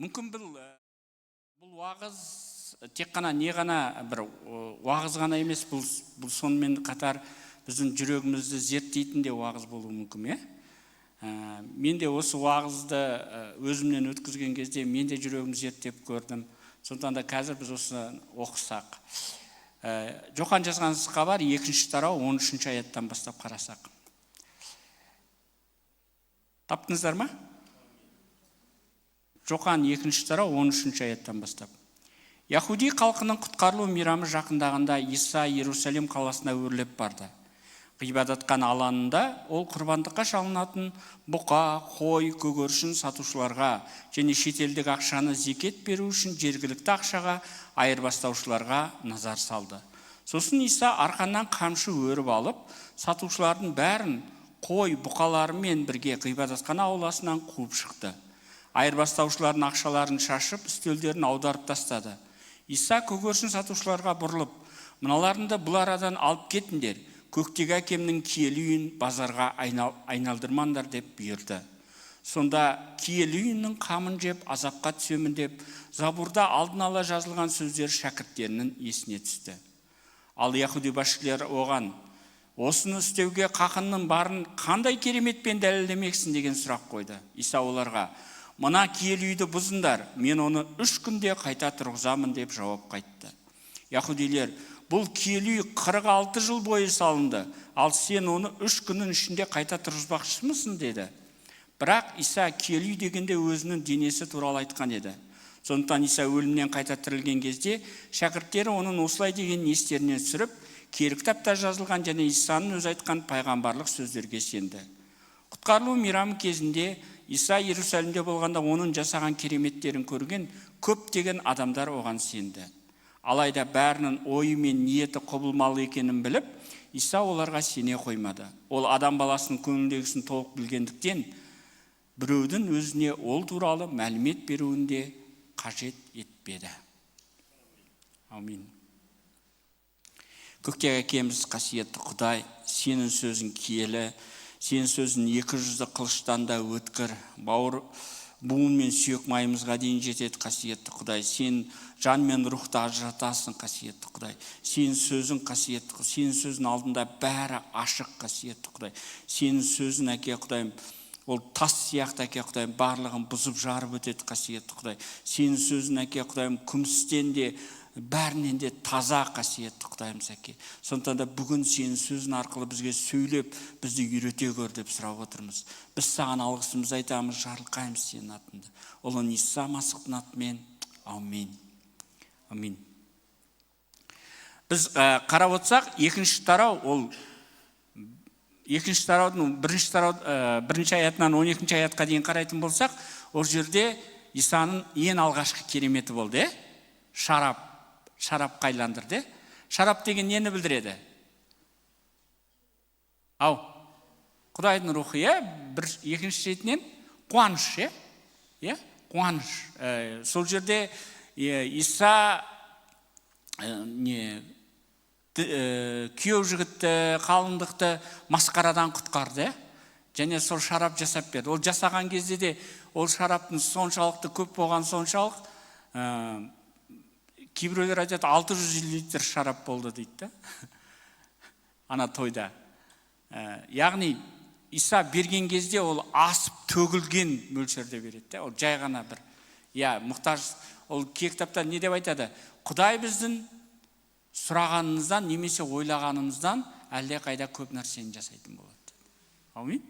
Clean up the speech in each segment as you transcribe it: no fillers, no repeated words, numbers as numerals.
Мүмкін бұл уағыз тек қана бір уағыз ғана емес, бұл сонымен қатар біздің жүрегімізді зерттейтін де уағыз болуы мүмкін, Мен де осы уағызды өзімнен өткізген кезде мен де жүрегім зерттеп көрдім. Сондықтан да қазір біз осы оқысақ. Жохан жазған хабар 2-ші тарау 13-ші аяттан бастап қарасақ. Таптыңыздар ма? Жохан 2-ші тарау 13-ші аяттан бастап. Яхуди халқының құтқарылу мейрамы жақындағанда Иса Иерусалим қаласына өрлеп барды. Ғибадатхан алаңында ол құрбандыққа шалынатын бұқа, қой, көгершін сатушыларға және шетелдік ақшаны зекет беру үшін жергілікті ақшаға айырбастаушыларға назар салды. Сосын Иса арқаннан қамшы өріп алып, сатушылардың бәрін қой, бұқаларымен бірге ғибадатхан ауласынан қуып шықты. Айырбастаушылардың ақшаларын шашып, үстелдерін аударып тастады. Иса көгершін сатушыларға бұрылып, мыналарыңды бұл арадан алып кетіңдер, көктегі әкемнің киелі үйін базарға айналдырмаңдар деп бұйырды. Сонда киелі үйінің қамын жеп, азапқа түсемін деп, Забурда алдын ала жазылған сөздер шәкірттерінің есіне түсті. Ал Яхуди басшылары оған, осыны істеуге қақынның барын қандай кереметпен дәлелдемексің деген сұрақ қойды. Иса оларға, мына киелі үйді бұзыңдар, мен оны 3 күнде қайта тұрғызамын деп жауап қайтты. Яхудилер, бұл киелі үй 46 жыл бойы салынды, ал сен оны 3 күннің ішінде қайта тұрғызбақшымысың деді. Бірақ Иса киелі үй дегенде өзінің денесі туралы айтқан еді. Сондықтан Иса өлімнен қайта тірілген кезде шәкірттері оның осылай деген естеріне түсіріп, киелі кітапта жазылған және Исаның өзі айтқан пайғамбарлық сөздерге сенді. Құтқарылу мейрамы кезінде Иса Иерусалимде болғанда оның жасаған кереметтерін көрген көптеген адамдар оған сенді. Алайда бәрінің ойы мен ниеті құбылмалы екенін біліп, Иса оларға сене қоймады. Ол адам баласының көңілдегісін толық білгендіктен, біреудің өзіне ол туралы мәлімет беруін де қажет етпеді. Амин. Көктегі әкеміз қасиетті Құдай, сенің сөзің киелі, сенің сөзің 200 қылыштан да өткір, бауыр буын мен сүйек майымызға дейін жетеді қасиетті Құдай. Сен жан мен рухты ажыратасың қасиетті Құдай. Сенің сөзің қасиетті Құдай. Сенің сөзің алдында бәрі ашық қасиетті Құдай. Сенің сөзің әке Құдайым, ол тас сияқты әке Құдайым, барлығын бұзып жарып өтеді қасиетті Құдай. Сенің сөзің әке Құдайым, күмістен де бәрінен де таза қасиетті Құдайым сәке. Сондықтан да бүгін сенің сөзің арқылы бізге сөйлеп, бізді үйрете көр деп сұрап отырмыз. Біз саған алғысымызды айтамыз, жарылқаймыз сенің атыңды. Ұлы Иса Масихтың атымен. Амин. Амин. Біз қарап отырсақ, 2-ші тарау, ол 2-ші тараудың 1-ші аятынан 12-ші аятқа дейін қарайтын болсақ, ол жерде Исаның ең алғашқы кереметі болды, шарап қайландырды. Шарап деген нені білдіреді? Құдайдың рухы, екінші ретінен қуаныш, қуаныш. Сол жерде Иса күйеу жігітті, қалыңдықты масқарадан құтқарды, және сол шарап жасап берді. Ол жасаған кезде де ол шараптың соншалықты көп болған соншалық, кейбіреулер айтады 600 литр шарап болды дейді. Ана тойда. Яғни Иса берген кезде ол асып төгілген мөлшерде береді. Ол жай ғана бір. Мұқтаж. Ол кітапта не деп айтады? Құдай біздің сұрағанымыздан немесе ойлағанымыздан әлде қайда көп нәрсені жасайтын болады. Амин.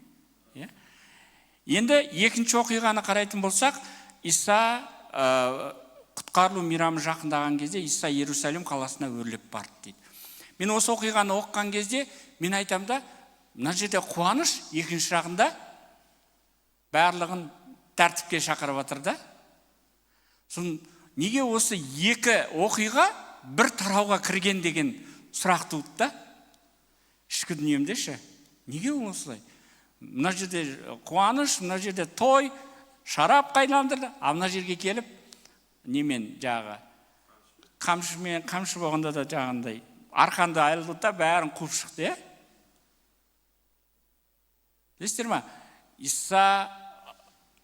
Енді екінші оқиғаны қарайтын болсақ, Иса құтқарылу мейрамы жақындаған кезде Иса Иерусалим қаласына өрлеп барды дейді. Мен осы оқиғаны оқыған кезде мен айтам да, мына жерде қуаныш, екінші жағында барлығын тәртіпке шақырып жатыр да. Неге осы екі оқиға бір тарауға кірген деген сұрақ туды да? Ішкі дүниемде ше. Неге осылай? Мына жерде қуаныш, мына жерде той, шарап қайландырды, а мына жерге келіп немен жағы қамшы болғанда да жағындай арқанды айырылды да бәрін қуып шықты, Білесіздер ма?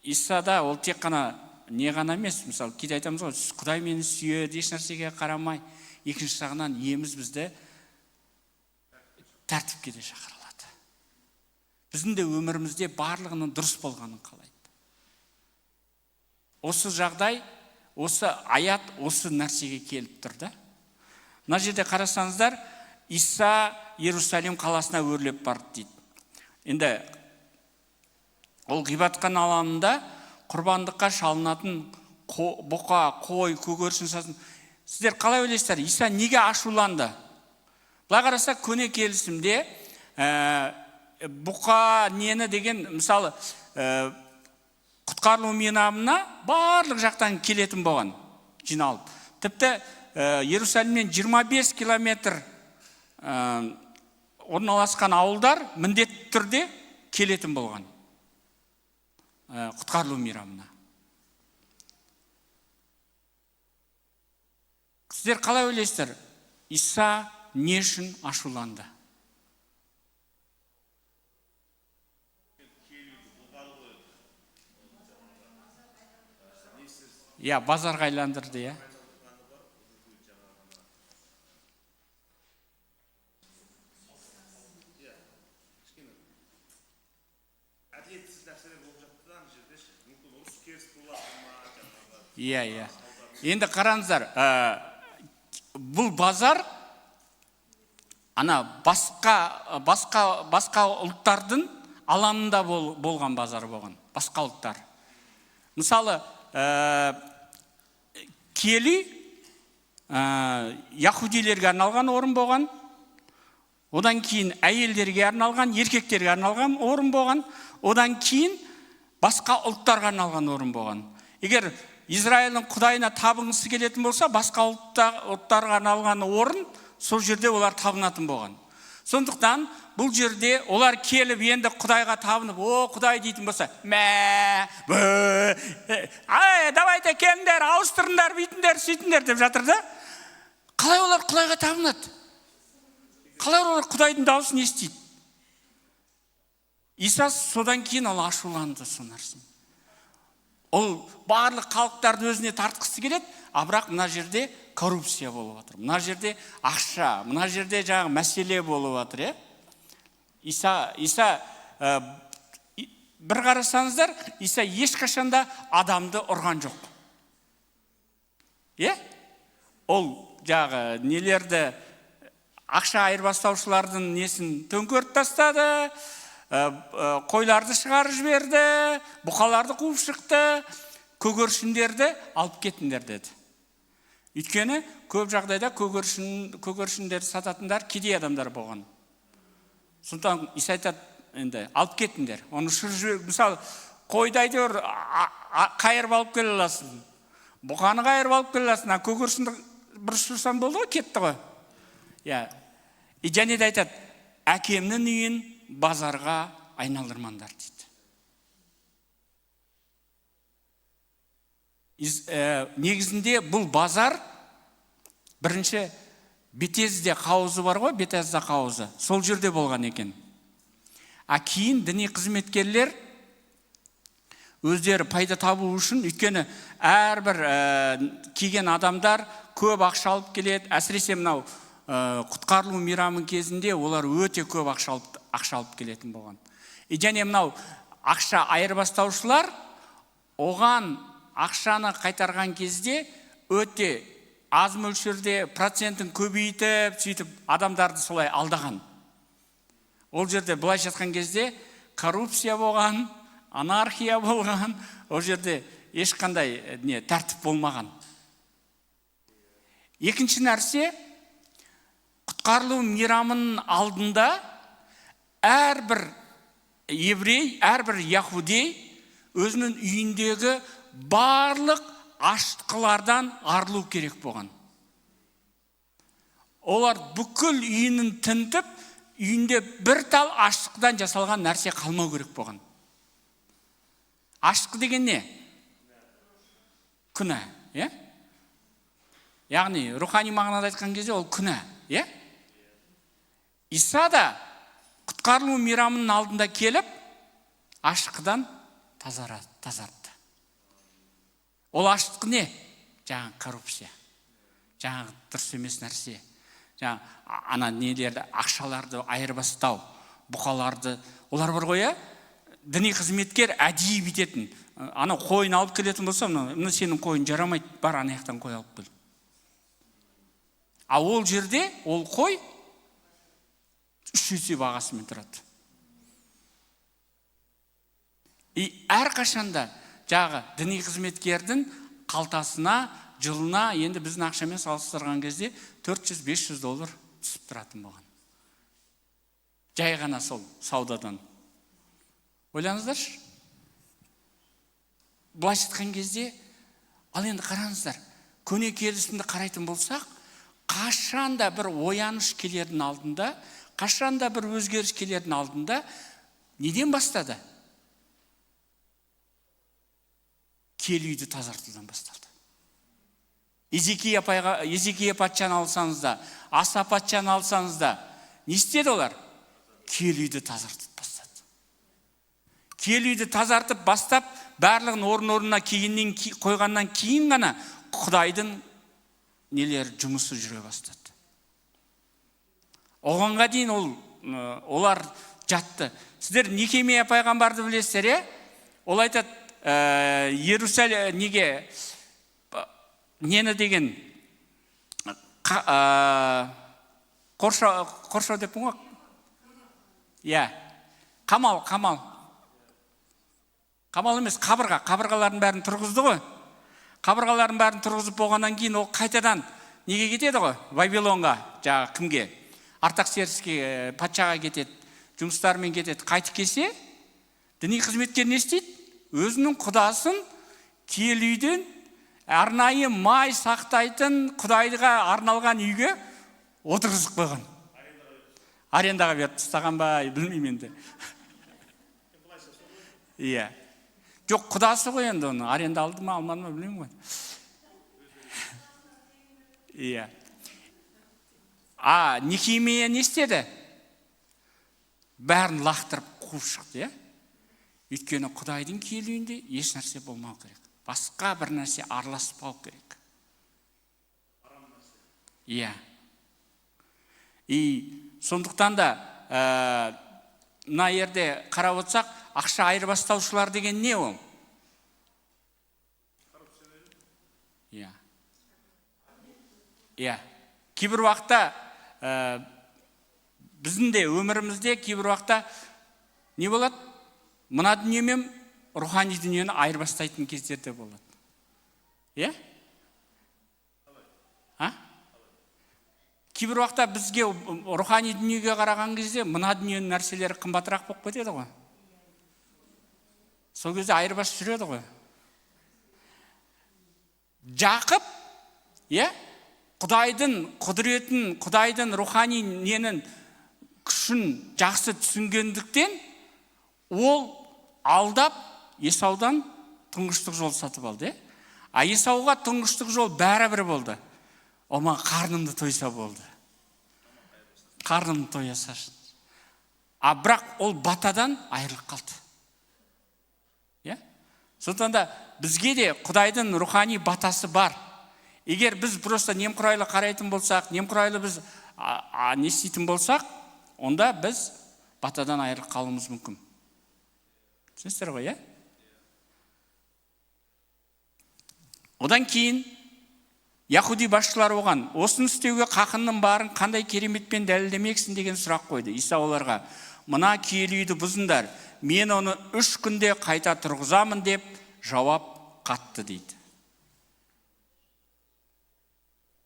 Исада ол тек қана не ғана емес, мысалы кейде айтамыз ғой, Құдай мені сүйеді, еш нәрсеге қарамай. Екінші жағынан еміз бізді тәртіпке де шақырылады. Біздің де өмірімізде барлығының дұрыс болғанын қалайды. Осы жағдай, осы аят, осы нәрсеге келіп тұр да. Мына жерде қарасаңыздар, Иса Иерусалим қаласына өрлеп барды дейді. Енді ол ғибадатхан алаңында құрбандыққа шалынатын бұқа, қой, көгершін сасын. Сіздер қалай ойлайсыздар? Иса неге ашуланды? Былай қараса, көне келісімде бұқа нені деген, мысалы, құтқарылу мейрамына барлық жақтан келетін болған, жиналып. Тіпті Иерусалимнен 25 километр орналасқан ауылдар міндетті түрде келетін болған құтқарылу мейрамына. Сіздер қалай ойлайсыздар? Иса не үшін ашуланды? Базарға айландырды, Енді қараңыздар, бұл базар ана басқа ұлттардың алаңында болған базар болған, басқа ұлттар. Мысалы, кели яхудилерге арналған орын болған, одан кейін әйелдерге арналған, еркектерге арналған орын болған, одан кейін басқа ұлттарға арналған орын болған. Егер Израильдің Құдайына табынғысы келетін болса, басқа ұлттарға арналған орын, сол жерде олар табынатын болған. Сондықтан бұл жерде олар келіп енді Құдайға табынып, Құдай дейтін болса, давайте келіңдер, ауыстырыңдар, бүйтіңдер, сөйтіңдер деп жатыр да. Қалай олар Құдайға табынады? Қалай олар Құдайдың дауысын естиді? Иса содан кейін ол ашуланды сол нәрсені. Ол барлық халықтарды өзіне тартқысы келеді, бірақ мына жерде коррупция болып жатыр. Мына жерде ақша, мына жерде жаңағы мәселе болып жатыр, Иса бір қарасаңыздар, Иса ешқашанда адамды ұрған жоқ. Ол жағы нелерді, ақша айырбастаушылардың несін төңкеріп тастады, қойларды шығарып жіберді, бұқаларды қуып шықты, көгершіндерді алып кетіңдер деді. Өйткені көп жағдайда көгершіндерді сататындар кедей адамдар болған. Сондықтан Иса айтады, енді алып кетіңдер. Оны мысалы, қойды әйтеуір қайырып алып келе аласың, бұқаны қайырып алып келе аласың, көгершінді бір ұшырсаң болды ғой, кетті ғой. Және де айтады, әкемнің үйін базарға айналдырмаңдар дейді. Негізінде бұл базар бірінші Бетезда қауызы бар ғой, Бетезда қауызы. Сол жерде болған екен. Кейін діни қызметкерлер өздері пайда табу үшін, өйткені әрбір келген адамдар көп ақша алып келеді. Әсіресе мынау құтқарылу мейрамы кезінде олар өте көп ақша алып келетін болған. Және мынау ақша айырбастаушылар оған ақшаны қайтарған кезде өте аз мөлшерде процентін көбейтіп, сөйтіп адамдарды солай алдаған. Ол жерде былай жатқан кезде коррупция болған, анархия болған, ол жерде ешқандай тәртіп болмаған. Екінші нәрсе, құтқарылу мейрамының алдында әрбір еврей, әрбір яхудей өзінің үйіндегі барлық аштықлардан арылу керек болған. Олар бүкіл үйінің тінтіп, үйінде бір тал аштықтан жасалған нәрсе қалмау керек болған. Аштық деген не? Күнә, Яғни, рухани мағынада айтқан кезде ол күнә, Иса да құтқарылу мейрамының алдында келіп, аштықтан тазартты. Ол аштық не? Жаңағы коррупция. Жаңағы дұрыс емес нәрсе. Жаңағы ана нелерді, ақшаларды айырбастау, бұқаларды, олар бар ғой, діни қызметкер әдейі бітетін. Ана қойын алып келетін болса, мына сенің қойын жарамайды, бар ана жақтан қой алып кел. А ол жерде ол қой 3 есе бағасымен тұрады. И әрқашанда жағы діни қызметкердің қалтасына жылына енді біздің ақшамен салыстырған кезде $400-500 түсіп тұратын болған. Жай ғана сол саудадан. Ойлаңыздаршы. Былайша айтқан кезде, ал енді қараңыздар, көне келісімді қарайтын болсақ, қашанда бір ояныш келердің алдында, қашанда бір өзгеріс келердің алдында неден бастады? Киелі үйді тазартудан басталды. Езекия патшаны алсаңыз да, Аса патшаны алсаңыз да, не істеді олар? Киелі үйді тазартып бастады. Киелі үйді тазартып бастап, барлығын орнына қойғаннан кейін ғана Құдайдың нелер жұмысы жүре бастады. Оғанға дейін олар жатты. Сіздер Нехемия пайғамбарды білесіздер, ол айтады, Иерусалим неге нені деген қоршау деп мұң? Қамал емес, қабырғалардың бәрін тұрғызды ғой. Қабырғалардың бәрін тұрғызып болғаннан кейін ол қайтадан неге кетеді ғой? Вавилонға, жаңа кімге? Артаксеркске, патшаға кетеді, жұмыстарымен кетеді. Қайтып келсе, діни қызметкер не істейді? Өзінің құдасын киелі үйден арнайы май сақтайтын Құдайға арналған үйге отырғызып қойған. Арендаға беріп тастаған ба, білмеймін енді. Иә. Жоқ, құдасы ғой енді оны. Аренда алды ма, алмады ма, білмеймін ғой. Иә. Нехемия не істеді? Бәрін лақтырып қуып шықты, Өйткені Құдайдың киелі үйінде еш нәрсе болмау керек. Басқа бір нәрсе араласпау керек. Иә. Сондықтан да мына жерде қарап отырсақ, ақша айырбастаушылар деген не ол? Иә. Кейбір уақытта біздің де өмірімізде кейбір уақытта не болады? Мына дүние мен рухани дүниені айырбастайтын кездерде болады. Иә? Кейбір уақытта бізге рухани дүниеге қараған кезде мына дүниенің нәрселері қымбатырақ болып кетеді ғой. Сол кезде айырбас жүреді ғой. Жақып, Құдайдың құдіретін, Құдайдың рухани ненің күшін жақсы түсінгендіктен ол алдап Есаудан тұңғыштық жол сатып алды. Есауға тұңғыштық жол бәрібір болды. Оған қарнымды тойса болды. Қарнымды тоя салшы. Бірақ ол батадан айырылып қалды. Сондықтан да бізге де Құдайдың рухани батасы бар. Егер біз просто немқұрайлы қарайтын болсақ, немқұрайлы біз не істейтін болсақ, онда біз батадан айырылып қалуымыз мүмкін. Түсінесіздер ғой, Одан кейін Яхуди басшылар оған, осыны істеуге қақынның барын қандай кереметпен дәлелдемексің деген сұрақ қойды. Иса оларға, мына киелі үйді бұзыңдар, мен оны 3 күнде қайта тұрғызамын деп жауап қатты дейді.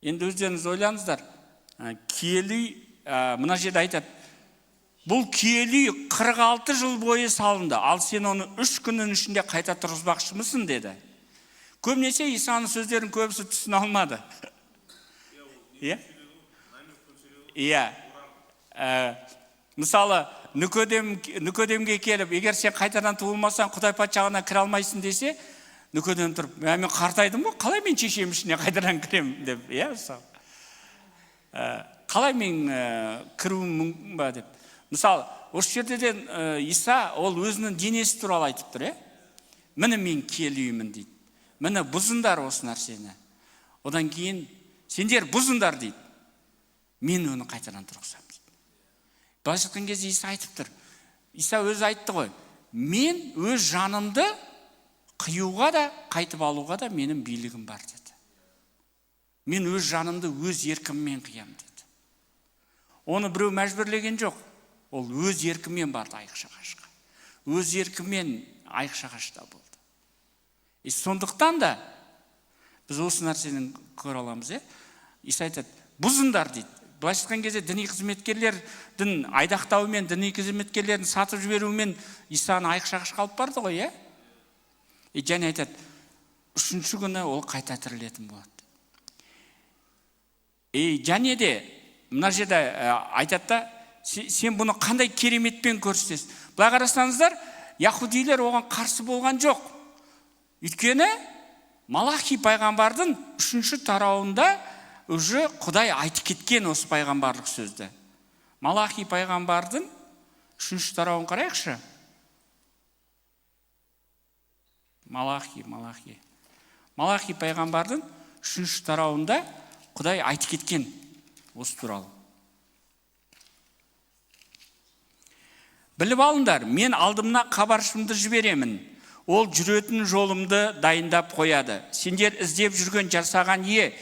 Енді өздеріңіз ойлаңыздар, киелі үй, мына жерде айтады, бұл киелі үй 46 жыл бойы салынды, ал сен оны 3 күннің ішінде қайта тұрғызбақшымысың деді. Көбінесе Исаның сөздерін көбісі түсіне алмады. Мысалы, Нүкодемге келіп, егер сен қайтадан туылмасаң, Құдай патшалығына кіре алмайсың десе, Нүкодем тұрып, мен қартайдым ғой, қалай мен шешем ішіне қайтадан кірем деп, қалай мен кіруім мүмкін ба деп. Мысалы, осы жерден Иса ол өзінің денесі туралы айтып тұр, міне мен киелі үймін дейді. міне бұзыңдар осы нәрсені. Одан кейін сендер бұзыңдар дейді. Мен оны қайтадан тұрғызамын дейді. Былайша айтқан кезде Иса айтып тұр. Иса өзі айтты ғой, мен өз жанымды қиюға да, қайтып алуға да менің билігім бар деді. Мен өз жанымды өз еркіммен қиям деді. Оны біреу мәжбүрлеген жоқ. Ол өз еркімен барды айқыш-ағашқа. Өз еркімен айқыш-ағашта болды. Сондықтан да біз осы нәрсені көре аламыз. Иса айтады, бұзыңдар дейді. Былайша айтқан кезде діни қызметкерлердің айдақтауымен, діни қызметкерлердің сатып жіберуімен Исаны айқыш-ағашқа алып барды ғой, және айтады, 3-ші күні ол қайта тірілетін болады. Және де мына жерде айтады да, сен бұны қандай кереметпен көрсетесің. Былай қарасаңыздар, яһудилер оған қарсы болған жоқ. Өйткені Малахи пайғамбардың 3-ші тарауында уже Құдай айтып кеткен осы пайғамбарлық сөзді. Малахи пайғамбардың 3-ші тарауын қарайықшы. Малахи пайғамбардың 3-ші тарауында Құдай айтып кеткен осы туралы. Біліп алыңдар, мен алдымна хабаршымды жіберемін. Ол жүретін жолымды дайындап қояды. Сендер іздеп жүрген жасаған ие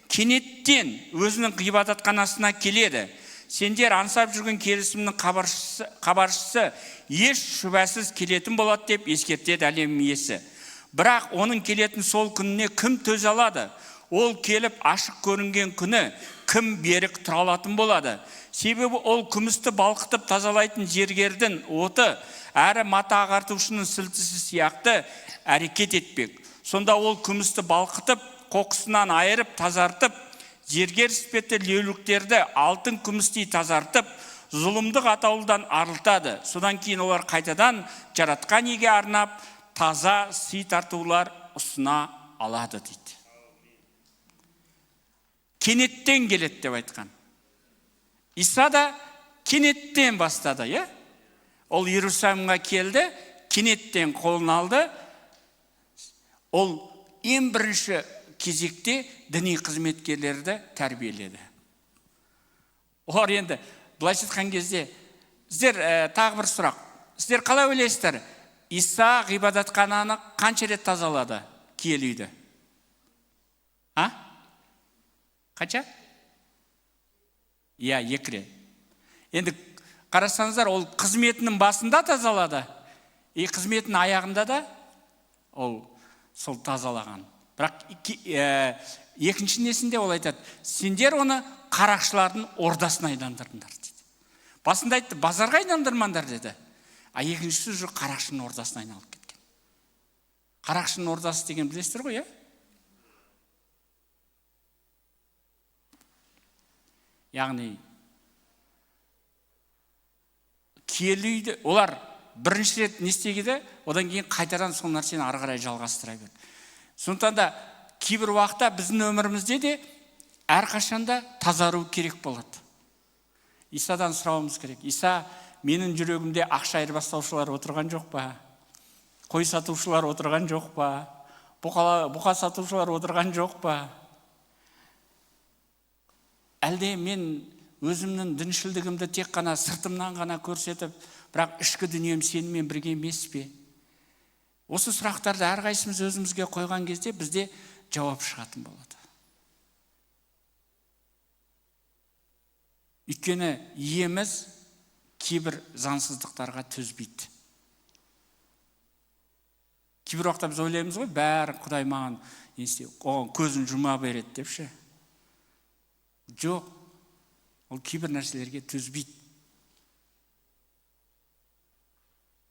кенеттен өзінің ғибадатханасына келеді. Сендер аңсап жүрген келісімнің хабаршысы еш шүбәсіз келетін болады деп ескертеді әлем иесі. Бірақ оның келетін сол күніне кім төзе алады? Ол келіп ашық көрінген күні кім берік тұра алатын болады? Себебі ол күмісті балқытып тазалайтын зергердің оты әрі мата ағартушының сілтісі сияқты әрекет етпек. Сонда ол күмісті балқытып, қоқысынан айырып, тазартып, зергер іспетті леуліктерді алтын күмістей тазартып, зұлымдық атаулыдан арылтады. Содан кейін олар қайтадан жаратқан иеге арнап, таза сый тартулар ұсына алады дейді. Кенеттен келеді деп айтқан. Иса да кенеттен бастады, Ол Иерусалимға келді, кенеттен қолын алды. Ол ең бірінші кезекте діни қызметкерлерді тәрбиеледі. Олар енді былайша айтқан кезде, сіздер тағы бір сұрақ. Сіздер қалай ойлайсыздар? Иса ғибадатхананы қанша рет тазалады? Киелі үйді. Қанша? 2 рет. Енді қарасаңыздар, ол қызметінің басында тазалады. Қызметінің аяғында да ол сол тазалаған. Бірақ екінші несінде ол айтады, сендер оны қарақшылардың ордасына айналдырдыңдар дейді. Басында айтты, базарға айналдырмаңдар деді. Екіншісі уже қарақшының ордасына айналып кеткен. Қарақшының ордасы деген білесіздер ғой, Яғни киелі үйді олар бірінші рет не істегенде, одан кейін қайтадан сол нәрсені ары қарай жалғастыра берді. Сондықтан да кейбір уақытта біздің өмірімізде де әрқашанда тазару керек болады. Исадан сұрауымыз керек. Иса, менің жүрегімде ақша айырбастаушылар отырған жоқ па? Қой сатушылар отырған жоқ па? Бұқа сатушылар отырған жоқ па? Әлде мен өзімнің діншілдігімді тек қана сыртымнан ғана көрсетіп, бірақ ішкі дүнием сенімен бірге емес пе? Осы сұрақтарды әрқайсымыз өзімізге қойған кезде бізде жауап шығатын болады. Өйткені иеміз кейбір заңсыздықтарға төзбейді. Кейбір уақытта біз ойлаймыз ғой, бәрі Құдай маған оған көзін жұма береді депші. Жоқ, ол кейбір нәрселерге төзбейді.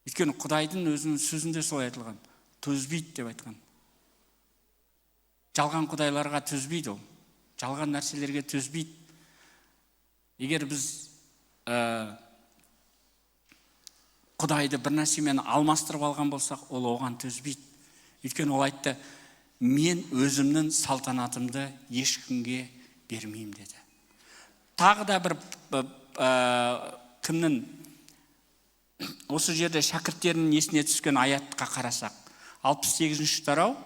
Өйткені Құдайдың өзінің сөзінде солай айтылған, төзбейді деп айтқан. Жалған құдайларға төзбейді ол. Жалған нәрселерге төзбейді. Егер біз Құдайды бір нәрсемен алмастырып алған болсақ, ол оған төзбейді. Өйткені ол айтты, мен өзімнің салтанатымды ешкімге бермеймін деді. Тағы да бір кімнің осы жерде шәкірттерінің есіне түскен аятқа қарасақ, 68-ші тарау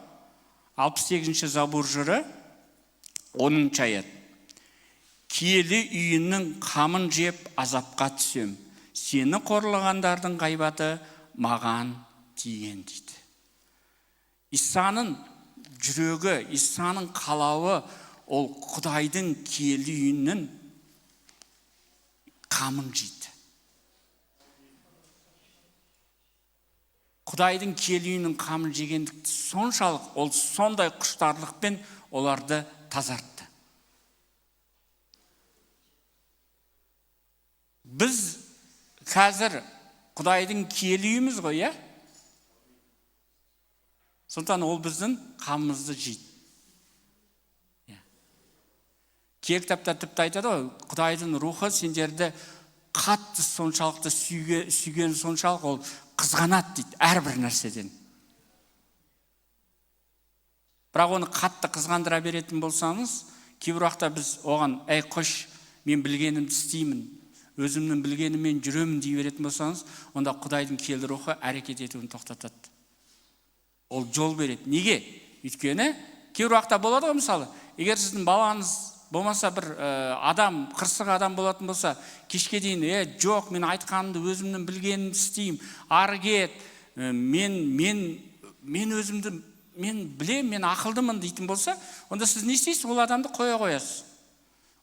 68-ші Забур жыры 10-шы аят. Киелі үйінің қамын жеп азапқа түсем. Сені қорлағандардың ғайбаты маған тиген дейді. Исаның жүрегі, Исаның қалауы ол Құдайдың киелі үйінің қамын жейді. Құдайдың киелі үйінің қамын жегендікті соншалық, ол сондай құштарлықпен оларды тазартты. Біз қазір Құдайдың киелі үйіміз ғой, иә? Сондықтан ол біздің қамымызды жейді. Кей кітапта тіпті айтады ғой, Құдайдың рухы сендерді қатты соншалықты сүйген соншалық ол қызғанады дейді, әрбір нәрседен. Бірақ оны қатты қызғандыра беретін болсаңыз, кейбір уақытта біз оған, әй қош, мен білгенімді істеймін, өзімнің білгенімен жүремін дей беретін болсаңыз, онда Құдайдың киелі рухы әрекет етуін тоқтатады. Ол жол береді. Неге? Өйткені кейбір уақытта болады ғой, мысалы, егер сіздің балаңыз болмаса бір адам, қырсық адам болатын болса, кешке дейін, жоқ, мен айтқанымды өзімнің білгенімді істеймін, ары кет, мен өзімді, мен білем, мен ақылдымын дейтін болса, онда сіз не істейсіз? Ол адамды қоя қоясыз.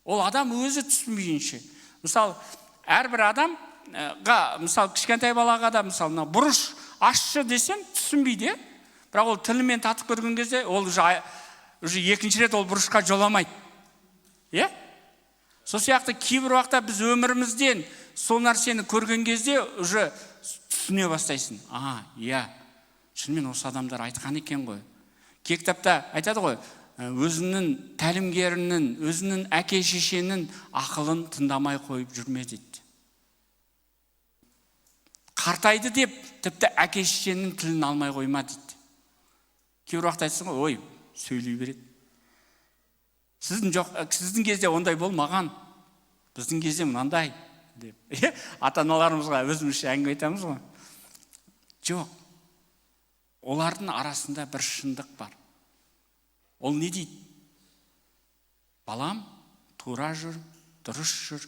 Ол адам өзі түсінбейінше. Мысалы, әрбір адамға, мысалы, кішкентай балаға да, мысалы, бұрыш ашшы десем, түсінбейді, бірақ ол тілімен татып көрген кезде, ол уже екінші рет ол бұрышқа жоламайды. Е? Сол сияқты кейбір уақытта біз өмірімізден сол нәрсені көрген кезде уже түсіне бастайсың. Шынымен осы адамдар айтқан екен ғой. Кей кітапта айтады ғой, өзінің тәлімгерінің, өзінің әке шешенің ақылын тыңдамай қойып жүрме дейді. Қартайды деп, тіпті әке шешенің тілін алмай қойма дейді. Кейбір уақытта айтсың ғой, сөйлей береді. Сіздің кезде ондай болмаған, біздің кезде мынандай деп. Ата-аналарымызға өзімізше әңгіме айтамыз ғой. Жоқ. Олардың арасында бір шындық бар. Ол не дейді? Балам, тура жүр, дұрыс жүр.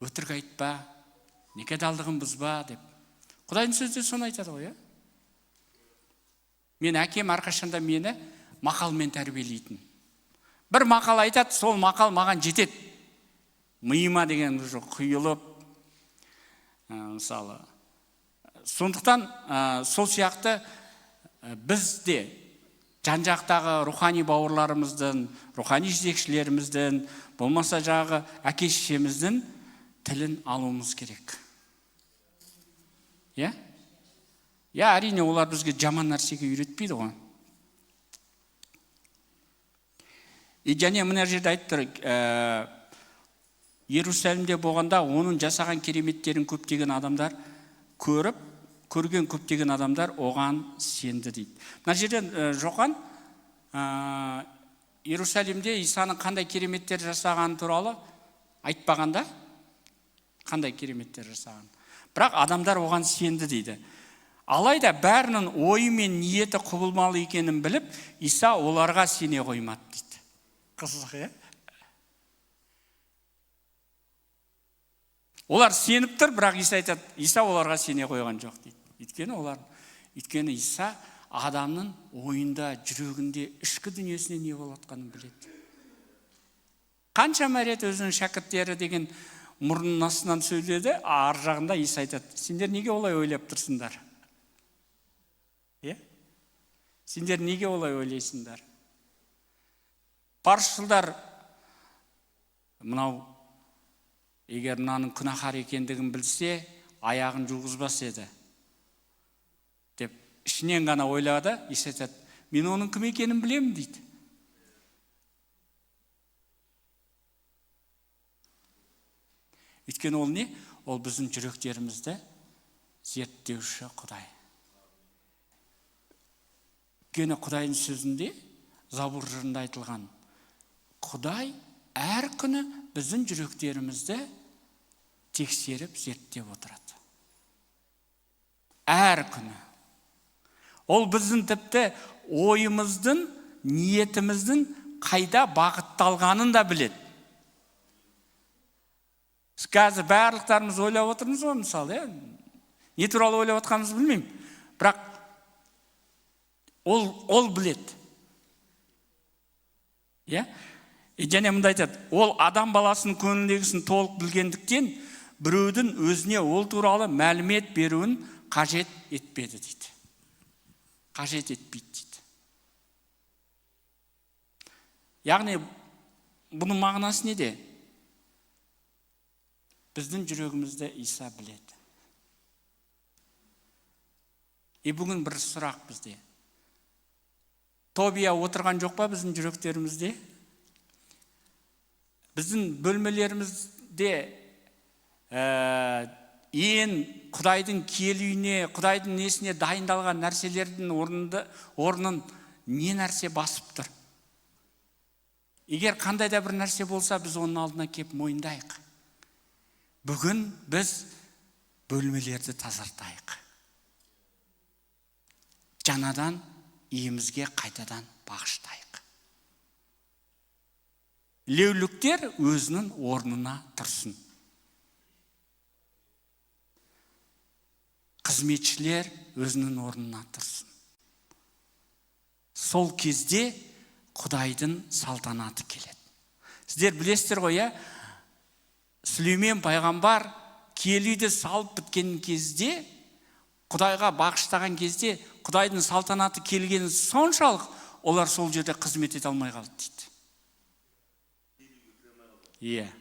Өтірік айтпа, некедалдығын бұзба деп. Құдайдың сөзі соны айтады ғой, Мен әкем әрқашанда мені мақалмен тәрбиелейтін. Бір мақал айтады, сол мақал маған жетеді. Миыма деген уже құйылып, мысалы. Сондықтан сол сияқты біз де жан-жақтағы рухани бауырларымыздың, рухани жетекшілеріміздің, болмаса жағы әке-шешеміздің тілін алуымыз керек. Әрине олар бізге жаман нәрсеге үйретпейді ғой. Және мына жерде айтып тұр, Иерусалимде болғанда оның жасаған кереметтерін көптеген адамдар көрген көптеген адамдар оған сенді дейді. Мына жерден Жохан Иерусалимде Исаның қандай кереметтер жасаған туралы айтпағанда, қандай кереметтер жасаған. Бірақ адамдар оған сенді дейді. Алайда бәрінің ойы мен ниеті құбылмалы екенін біліп, Иса оларға сене қоймады дейді. Қызық, Олар сеніп тұр, бірақ Иса айтады, Иса оларға сене қойған жоқ дейді. Өйткені Иса адамның ойында, жүрегінде, ішкі дүниесіне не болып жатқанын біледі. Қаншама рет өзінің шәкірттері деген мұрнының астынан сөйледі, ар жағында Иса айтады, сендер неге олай ойлап тұрсыңдар? Сендер неге олай ойлайсыңдар? Парсшылдар мынау егер мынаның күнәһар екендігін білсе, аяғын жуғызбас еді деп ішінен ғана ойлады. Иса айтады, мен оның кім екенін білемін дейді. Өйткені ол не? Ол біздің жүректерімізді зерттеуші Құдай. Өйткені Құдайдың сөзінде, Забур жырында айтылған, Құдай әр күні біздің жүректерімізді тексеріп зерттеп отырады. Әр күні. Ол біздің тіпті ойымыздың, ниетіміздің қайда бағытталғанын да біледі. Қазір барлықтарымыз ойлап отырмыз ғой, мысалы, не туралы ойлап отқанымызды білмеймін. Бірақ ол біледі. Және мұнда айтады, ол адам баласының көңілдегісін толық білгендіктен, біреудің өзіне ол туралы мәлімет беруін қажет етпеді дейді. Қажет етпейді дейді. Яғни, бұның мағынасы неде? Біздің жүрегімізді Иса біледі. Бүгін бір сұрақ бізде. Тобия отырған жоқ па біздің жүректерімізде? Біздің бөлмелерімізде ең Құдайдың келуіне, Құдайдың несіне дайындалған нәрселердің орнын не нәрсе басып тұр? Егер қандай да бір нәрсе болса, біз оның алдына кеп мойындайық. Бүгін біз бөлмелерді тазартайық. Жаңадан үйімізге қайтадан бағыштайық. Леуліктер өзінің орнына тұрсын. Қызметшілер өзінің орнына тұрсын. Сол кезде Құдайдың салтанаты келеді. Сіздер білесіздер ғой, Сүлеймен пайғамбар киелі үйді салып біткен кезде, Құдайға бағыштаған кезде, Құдайдың салтанаты келгені соншалық, олар сол жерде қызмет ете алмай қалды дейді.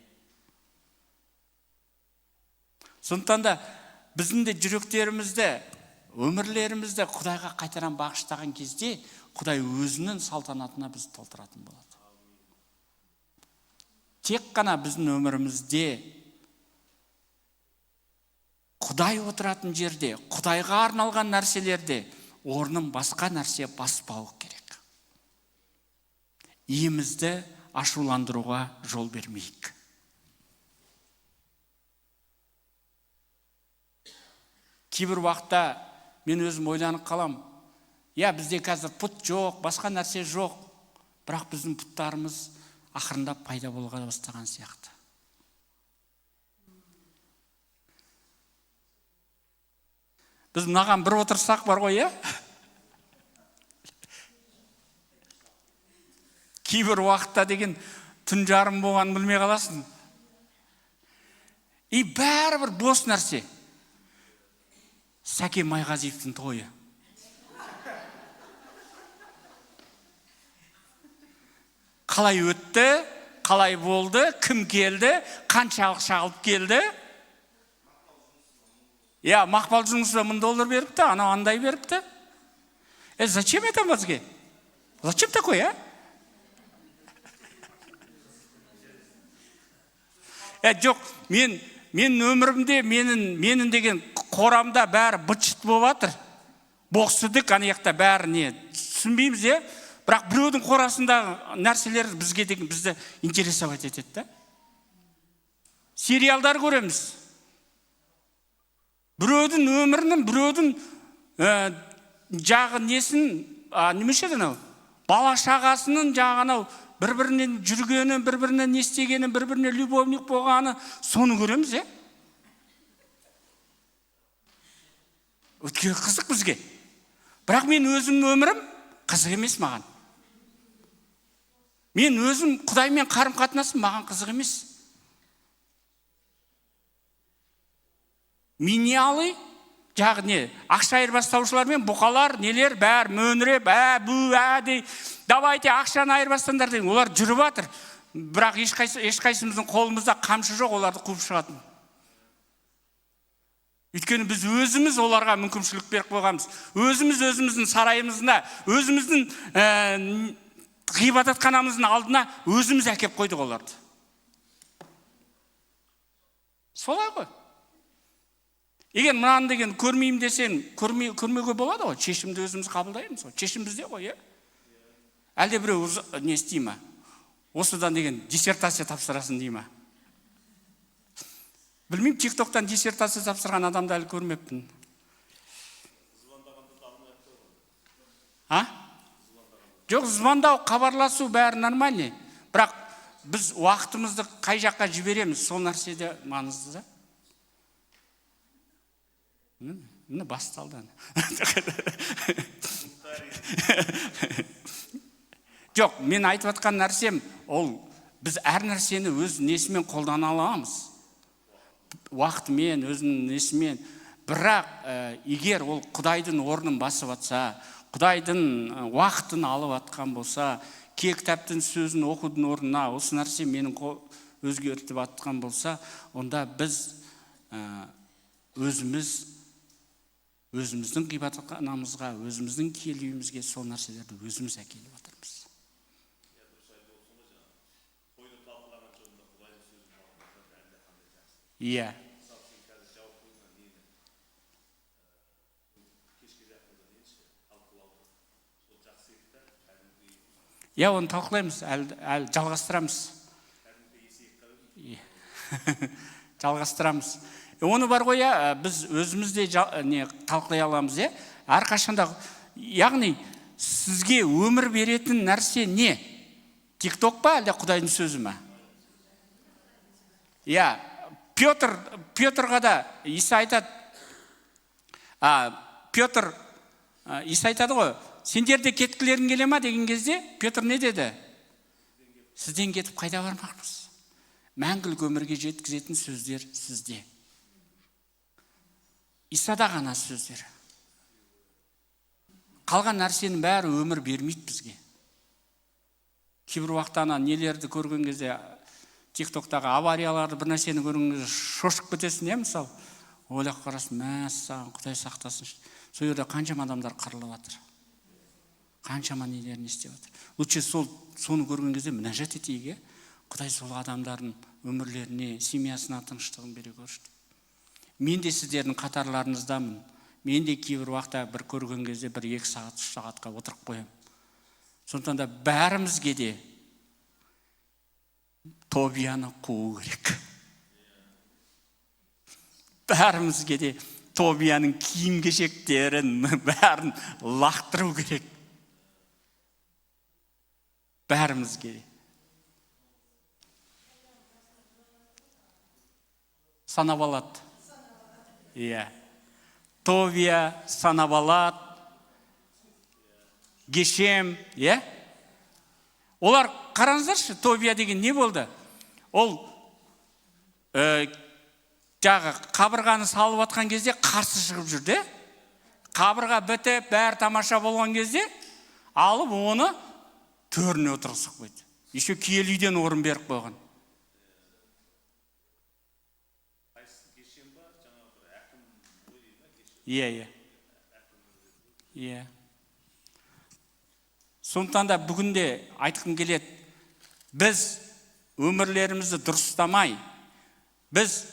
Сондықтан да біздің де жүректерімізді, өмірлерімізді Құдайға қайтаран бағыштаған кезде, Құдай өзінің салтанатына біз толтыратын болады. Тек қана біздің өмірімізде Құдай отыратын жерде, Құдайға арналған нәрселерде орнын басқа нәрсе баспауы керек. Иемізді ашуландыруға жол бермейік. Кейбір уақытта мен өзім ойланып қалам. Бізде қазір пұт жоқ, басқа нәрсе жоқ, бірақ біздің пұттарымыз ақырындап пайда болуға бастаған сияқты. Біз мынаған бір отырсақ бар ғой, Кейбір уақытта деген түн жарым болғанын білмей қаласың. Бәрібір бос нәрсе. Сәкен Майғазиевтің тойы. Қалай өтті, қалай болды, кім келді, қаншалық шағылып келді? Мақпал жұмысына $1000 беріпті, андай беріпті. Зачем это бізге? Зачем такое, Жоқ, мен өмірімде, менің деген қорамда бәрі быт-шыт болып жатыр. Боқсыдық, аяқта бәрі не, түсінбейміз, Бірақ біреудің қорасындағы нәрселер бізді интересовать етеді. Сериалдар көреміз. Біреудің өмірінің, біреудің жағы несін, немеше дәнау, бала шағасының жағанау, бір-бірінен жүргені, бір-бірінен естегені, бір-біріне любовник болғаны, соны көреміз, Өткен қызық бізге. Бірақ мен өзімнің өмірім қызық емес маған. Мен өзім Құдаймен қарым-қатынасым маған қызық емес. Миниалы, яғни ақша айырбастаушылар мен бұқалар, нелер бәр мөніреп, давайте ақшаны айырбастаңдар деген, олар жүріп жатыр. Бірақ ешқайсымыздың қолымызда қамшы жоқ, оларды қуып шығатын. Өйткені біз өзіміз оларға мүмкіншілік беріп қойғанбыз. Өзіміздің сарайымызда, өзіміздің ғибадатханамыздың алдына өзіміз әкеп қойдық оларды. Солай ғой. Егер мынаны деген көрмеймін десең, көрмеуге болады ғой. Шешімді өзіміз қабылдаймыз ғой. Шешім бізде ғой, Әлде біреу не істей ма? Осыдан деген диссертация тапсырасын дей ма? Білмеймін, TikTok-тан диссертация тапсырған адамды әлі көрмеппін. Жоқ, звондау, хабарласу бәрі нормальный. Бірақ біз уақытымызды қай жаққа жібереміз, сол нәрседе маңызды да. Міне басталды. Жоқ, мен айтып жатқан нәрсем, ол біз әр нәрсені өз несімен қолдана аламыз. Уақытымен, өзінің несімен. Бірақ егер ол Құдайдың орнын басып атса, Құдайдың уақытын алып атқан болса, кітаптың сөзін оқудың орнына осы нәрсе менің өзгертіп атқан болса, онда біз өзіміздің ғибадатханамызға, өзіміздің киелі үйімізге сол нәрселерді өзіміз әкеліп жатырмыз. Иә. Я, оны талқылаймыз, әлі жалғастырамыз. Жалғастырамыз. Оны бар ғой, біз өзімізде талқылай аламыз, әрқашанда. Яғни, сізге өмір беретін нәрсе не? TikTok па, әлде Құдайдың сөзі ме? Я, Петрға да Иса айтады. Иса айтады ғой, сендерде кеткілерің келе ма деген кезде, Петр не деді? Сізден кетіп қайда бармақпыз? Мәңгілік өмірге жеткізетін сөздер сізде. Исада ғана сөздер. Қалған нәрсенің бәрі өмір бермейді бізге. Кейбір уақытта нелерді көрген кезде, TikToktағы аварияларды бір нәрсені көрген кезде шошып кетесің, мысалы. Ойлап қарасын, мәссаған, Құдай сақтасын. Сол жерде қаншама адамдар қырылып жатыр. Қаншама нелерін істеп жатыр. Лучше соны көрген кезде мінәжат етейік, Құдай сол адамдардың өмірлеріне, семьясына тыныштығын бере көрсін. Мен де сіздердің қатарларыңыздамын. Мен де кейбір уақытта бір көрген кезде 1-2 сағат, 3 сағатқа отырып қоямын. Сондықтан да бәрімізге де Тобияны қуу керек. Бәрімізге де Тобияның киім-кешектерін бәрін лақтыру керек. Бәрімізге де. Санап алады. Тобия, санап алады. Гешем, Олар, қараңыздаршы, Тобия деген не болды? Ол жағы қабырғаны салып атқан кезде қарсы шығып жүрді. Қабырға бітіп, бәр тамаша болған кезде, алып оны төріне отырғызып қойды. Еще киелі үйден орын беріп қойған. Сондықтан да бүгінде айтқым келеді, біз өмірлерімізді дұрыстамай, біз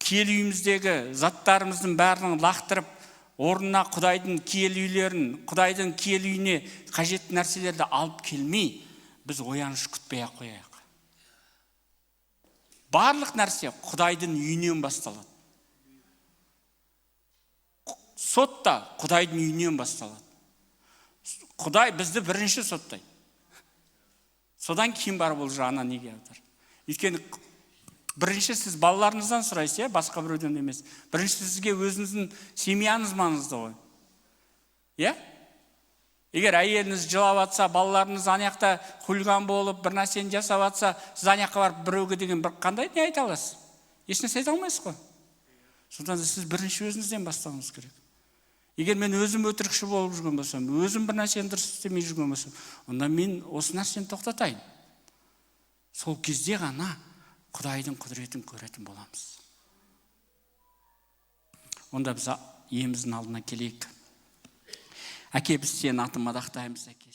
киелі үйіміздегі заттарымыздың бәрін лақтырып, орнына Құдайдың киелі үйлерін, Құдайдың киелі үйіне қажетті нәрселерді алып келмей, біз ояныш күтпей қояйық. Барлық нәрсе Құдайдың үйінен басталады. Сот та Құдайдың үйінен басталады. Құдай бізді бірінші соттайды. Содан кейін бар бұл жағына неге отыр. Өйткені бірінші сіз балаларыңыздан сұрайсыз, басқа біреуден емес. Бірінші сізге өзіңіздің семьяңыз маңызды ғой. Егер әйеліңіз жылап атса, балаларыңыз аяқта хулиган болып, бір нәрсені жасап атса, сіз аяққа барып біреуге деген бір қандай не айта аласыз? Ешнәрсе айта алмайсыз ғой. Сондықтан сіз бірінші өзіңізден бастауыңыз керек. Егер мен өзім өтірікші болып жүрген болсам, өзім бір нәрсені дұрыс істемей жүрген болсам, онда мен осы нәрсені тоқтатайын. Сол кезде ғана Құдайдың құдіретін көретін боламыз. Онда біз иеміздің алдына келейік. Әке, біз сені атын мадақтаймыз, әке.